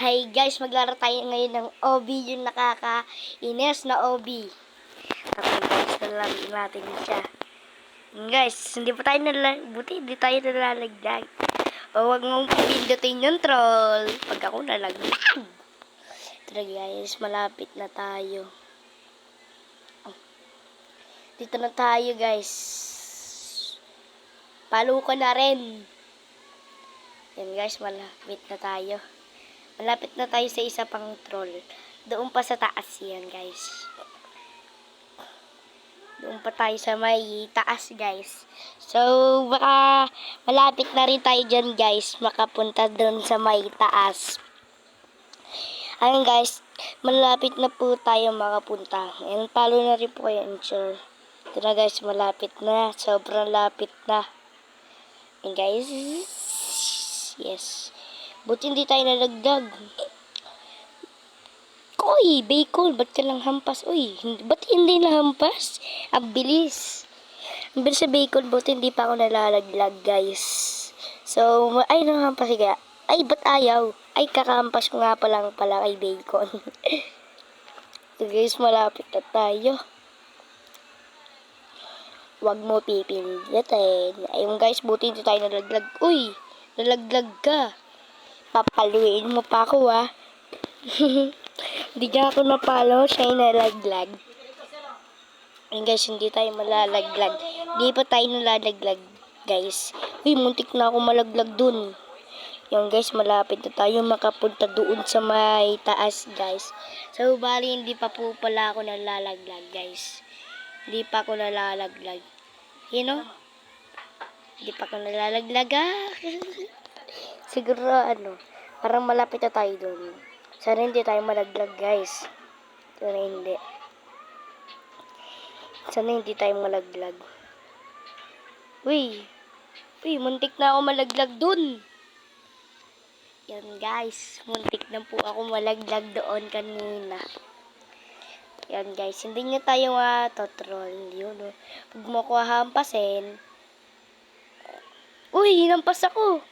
Hi guys, maglaro tayo ngayon ng OB, yung nakakainis na OB. Tapos guys, nalalagyan natin siya. Guys, buti hindi tayo nalalagdag. O wag mong pindutin yung troll pag ako nalagdag. Tara guys, malapit na tayo. Dito na tayo guys. Palo ko na rin. Yan guys, malapit na tayo. Malapit na tayo sa isa pang troll. Doon pa sa taas yan, guys. Doon pa tayo sa may taas, guys. So, baka malapit na rin tayo dyan, guys. Makapunta doon sa may taas. Ayun, guys. Malapit na po tayo makapunta. And follow na rin po kayo, ensure. Ito na, guys. Malapit na. Sobrang lapit na. And guys. Yes. Buti hindi tayo nalagdag. Uy, bacon, ba't ka lang hampas? Uy, ba't hindi nahampas? Ang bilis. Ang bilis sa bacon, buti hindi pa ako nalalaglag, guys. So, ay, nahampas siya. Ay, ba't ayaw? Ay, kakahampas ko nga pala kay bacon. So, guys, malapit na tayo. Huwag mo pipindutin. Ayun, guys, buti hindi tayo nalaglag. Uy, nalaglag ka. Papaluin mo pa ako, ah. Hindi niya ako napalo, siya yung nalaglag. Ayun guys, hindi tayo malalaglag. Hindi pa tayo nalalaglag, guys. Uy, muntik na ako malaglag dun. Yung guys, malapit na tayo makapunta doon sa may taas, guys. So, bali, hindi pa po pala ako nalalaglag, guys. Hindi pa ako nalalaglag. You know? Hindi pa ako nalalaglag, ah. Siguro, parang malapit na tayo doon. Sana hindi tayo malaglag, guys. Sana hindi. Sana hindi tayo malaglag. Uy, muntik na ako malaglag doon. Yan, guys. Muntik na po ako malaglag doon kanina. Yan, guys. Hindi nyo tayo matotroll. Yun, Pag mo ko hampasin. Uy, hinampas ako.